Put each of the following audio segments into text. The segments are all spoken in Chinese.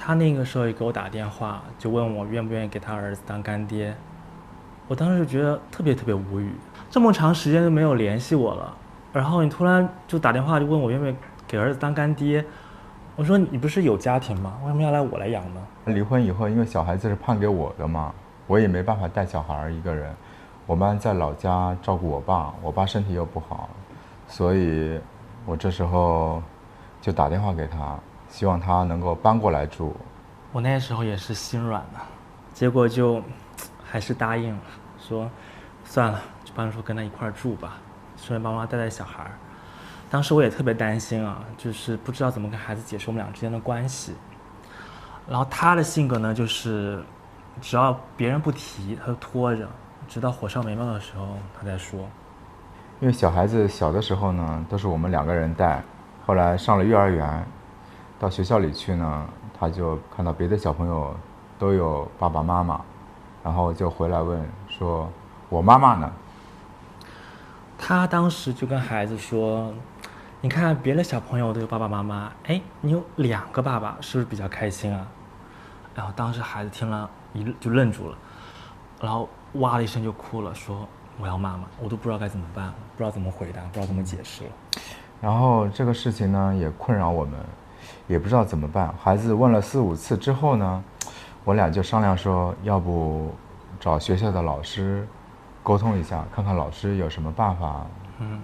他那个时候也给我打电话，就问我愿不愿意给他儿子当干爹。我当时就觉得特别特别无语，这么长时间都没有联系我了，然后你突然就打电话就问我愿不愿意给儿子当干爹。我说你不是有家庭吗？为什么要我来养呢？离婚以后，因为小孩子是判给我的嘛，我也没办法带小孩一个人。我妈在老家照顾我爸，我爸身体又不好，所以我这时候就打电话给他，希望他能够搬过来住。我那时候也是心软了，结果就还是答应了，说算了，就搬出跟他一块儿住吧，顺便帮妈带小孩。当时我也特别担心啊，就是不知道怎么跟孩子解释我们俩之间的关系。然后他的性格呢，就是只要别人不提，他就拖着，直到火烧眉毛的时候他再说。因为小孩子小的时候呢，都是我们2个人带，后来上了幼儿园，到学校里去呢，他就看到别的小朋友都有爸爸妈妈，然后就回来问说：“我妈妈呢？”他当时就跟孩子说：“你看别的小朋友都有爸爸妈妈，哎，你有2个爸爸，是不是比较开心啊？”然后当时孩子听了就愣住了，然后哇的一声就哭了，说：“我要妈妈！”我都不知道该怎么办，不知道怎么回答，不知道怎么解释了。然后这个事情呢也困扰我们，也不知道怎么办。孩子问了4、5次之后呢，我俩就商量说，要不找学校的老师沟通一下，看看老师有什么办法，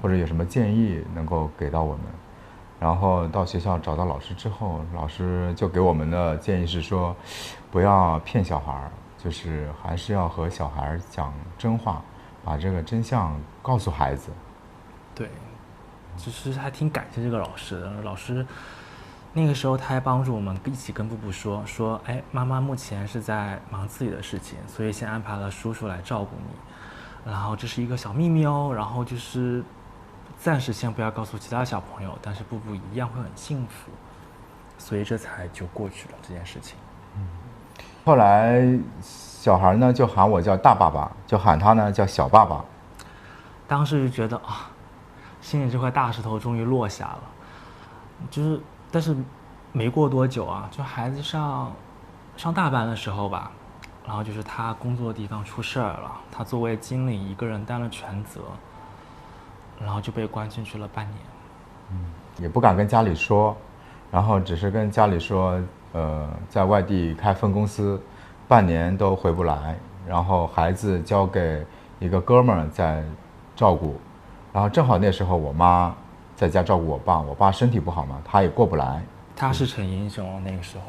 或者有什么建议能够给到我们。然后到学校找到老师之后，老师就给我们的建议是说，不要骗小孩，就是还是要和小孩讲真话，把这个真相告诉孩子。对，其实还挺感谢这个老师的。老师那个时候他还帮助我们一起跟布布说，哎，妈妈目前是在忙自己的事情，所以先安排了叔叔来照顾你。然后这是一个小秘密哦，然后就是暂时先不要告诉其他小朋友，但是布布一样会很幸福，所以这才就过去了这件事情。后来小孩呢就喊我叫大爸爸，就喊他呢叫小爸爸。当时就觉得啊，心里这块大石头终于落下了。但是没过多久啊，就孩子上大班的时候吧，然后就是他工作的地方出事儿了，他作为经理一个人担了全责，然后就被关进去了半年。也不敢跟家里说，然后只是跟家里说，在外地开分公司，半年都回不来，然后孩子交给一个哥们儿在照顾，然后正好那时候我妈在家照顾我爸，我爸身体不好嘛，他也过不来。他是逞英雄那个时候。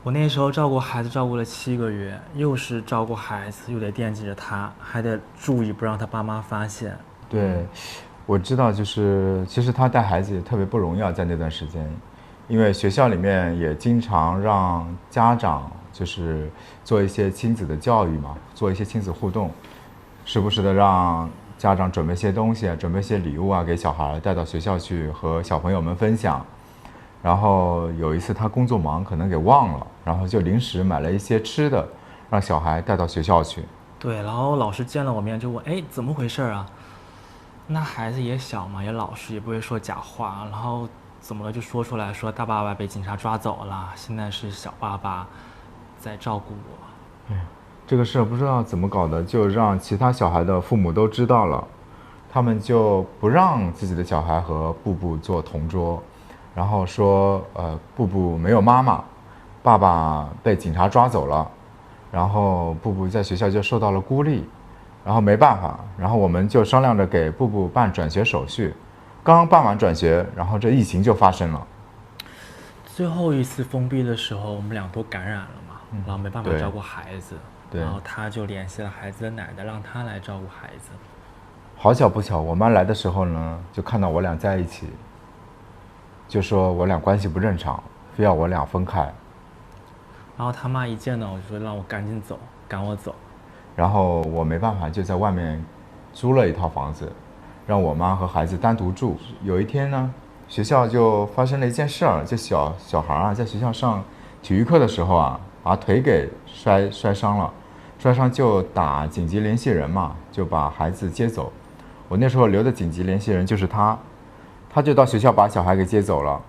我那时候照顾孩子照顾了7个月，又是照顾孩子，又得惦记着他，还得注意不让他爸妈发现。对，我知道，就是其实他带孩子也特别不容易啊，在那段时间，因为学校里面也经常让家长就是做一些亲子的教育嘛，做一些亲子互动，时不时的让家长准备些东西啊，准备些礼物啊，给小孩带到学校去和小朋友们分享。然后有一次他工作忙，可能给忘了，然后就临时买了一些吃的，让小孩带到学校去。对，然后老师见了我面就问：“哎，怎么回事啊？”那孩子也小嘛，也老实，也不会说假话，然后怎么了就说出来说大爸爸被警察抓走了，现在是小爸爸在照顾我。这个事不知道怎么搞的，就让其他小孩的父母都知道了，他们就不让自己的小孩和布布做同桌，然后说布布没有妈妈，爸爸被警察抓走了，然后布布在学校就受到了孤立，然后没办法，然后我们就商量着给布布办转学手续，刚办完转学，然后这疫情就发生了。最后一次封闭的时候，我们俩都感染了嘛，然后没办法照顾孩子，然后他就联系了孩子的奶奶，让他来照顾孩子。好巧不巧，我妈来的时候呢，就看到我俩在一起，就说我俩关系不正常，非要我俩分开。然后他妈一见到我就说让我赶紧走，赶我走。然后我没办法，就在外面租了一套房子，让我妈和孩子单独住。有一天呢，学校就发生了一件事儿，就小孩啊，在学校上体育课的时候啊，把腿给摔伤了，摔伤就打紧急联系人嘛，就把孩子接走。我那时候留的紧急联系人就是他就到学校把小孩给接走了。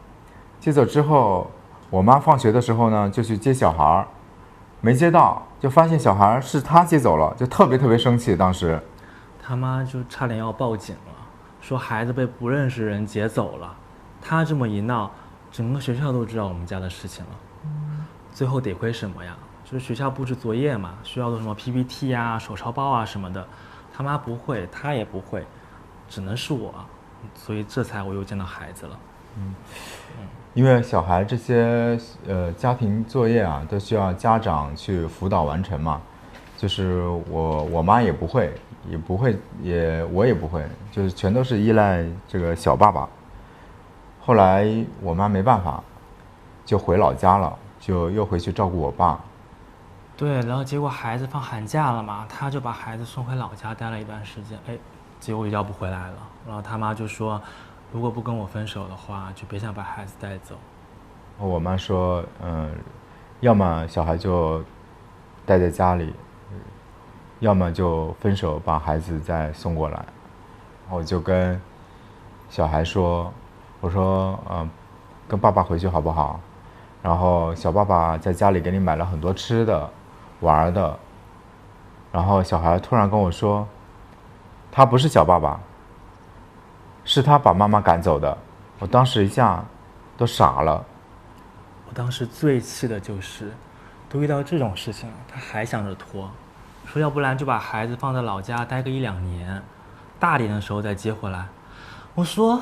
接走之后，我妈放学的时候呢，就去接小孩，没接到，就发现小孩是她接走了，就特别生气。当时，他妈就差点要报警了，说孩子被不认识人劫走了。他这么一闹，整个学校都知道我们家的事情了。最后得亏什么呀？就是学校布置作业嘛，需要做什么 PPT 啊、手抄报啊什么的，他妈不会，他也不会，只能是我，所以这才我又见到孩子了。因为小孩这些家庭作业啊，都需要家长去辅导完成嘛。就是我妈也不会，我也不会，就是全都是依赖这个小爸爸。后来我妈没办法，就回老家了，就又回去照顾我爸。对，然后结果孩子放寒假了嘛，他就把孩子送回老家待了一段时间，结果要不回来了。然后他妈就说，如果不跟我分手的话，就别想把孩子带走。我妈说，要么小孩就待在家里，要么就分手把孩子再送过来。我就跟小孩说，我说，跟爸爸回去好不好？然后小爸爸在家里给你买了很多吃的、玩的。然后小孩突然跟我说，他不是小爸爸，是他把妈妈赶走的。我当时一下都傻了。我当时最气的就是，都遇到这种事情了，他还想着拖，说要不然就把孩子放在老家待个1-2年，大点的时候再接回来。我说，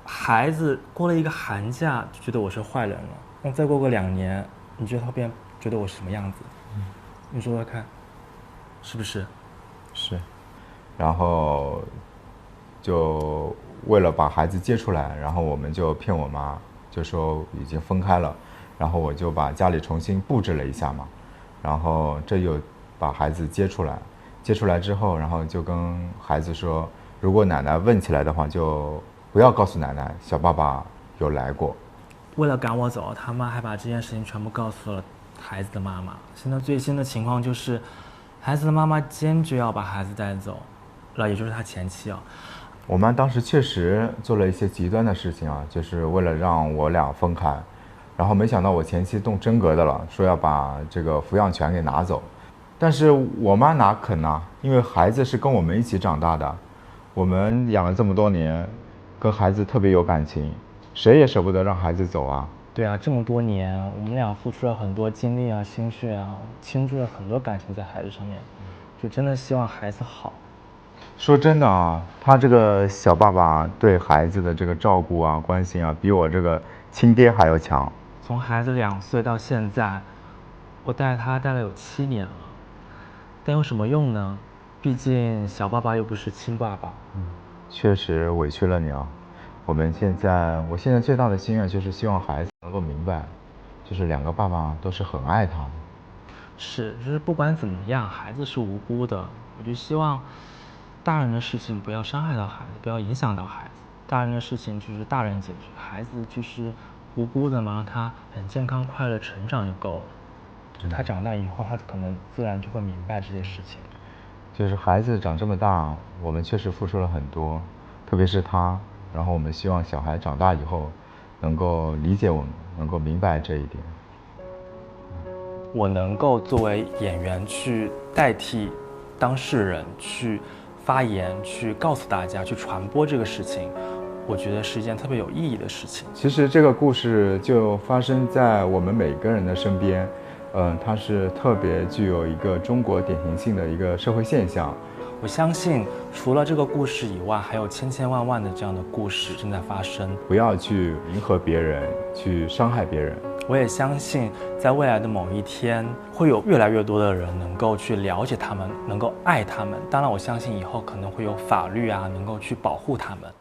孩子过了一个寒假就觉得我是坏人了，那再过个2年，你觉得他便觉得我是什么样子？你说说看，是不是？是。然后就为了把孩子接出来，然后我们就骗我妈，就说已经分开了。然后我就把家里重新布置了一下嘛，然后这又把孩子接出来。接出来之后，然后就跟孩子说，如果奶奶问起来的话，就不要告诉奶奶小爸爸有来过。为了赶我走，他妈还把这件事情全部告诉了孩子的妈妈。现在最新的情况就是，孩子的妈妈坚决要把孩子带走，也就是他前妻啊。我妈当时确实做了一些极端的事情啊，就是为了让我俩分开。然后没想到我前妻动真格的了，说要把这个抚养权给拿走。但是我妈哪肯啊？因为孩子是跟我们一起长大的，我们养了这么多年，跟孩子特别有感情，谁也舍不得让孩子走啊。对啊，这么多年我们俩付出了很多精力啊、心血啊，倾注了很多感情在孩子上面，就真的希望孩子好。说真的啊，他这个小爸爸对孩子的这个照顾啊、关心啊，比我这个亲爹还要强。从孩子2岁到现在，我带他带了有7年了，但有什么用呢？毕竟小爸爸又不是亲爸爸。确实委屈了你啊。我现在最大的心愿就是希望孩子能够明白，就是2个爸爸都是很爱他的。是，就是不管怎么样，孩子是无辜的。我就希望大人的事情不要伤害到孩子，不要影响到孩子。大人的事情就是大人解决，孩子就是无辜的嘛，让他很健康快乐成长就够了。他长大以后，他可能自然就会明白这些事情。就是孩子长这么大，我们确实付出了很多，特别是他。然后我们希望小孩长大以后能够理解我们，能够明白这一点。我能够作为演员去代替当事人去发言，去告诉大家，去传播这个事情，我觉得是一件特别有意义的事情。其实这个故事就发生在我们每个人的身边，它是特别具有一个中国典型性的一个社会现象。我相信除了这个故事以外，还有千千万万的这样的故事正在发生。不要去迎合别人，去伤害别人。我也相信在未来的某一天，会有越来越多的人能够去了解他们，能够爱他们。当然我相信以后可能会有法律啊，能够去保护他们。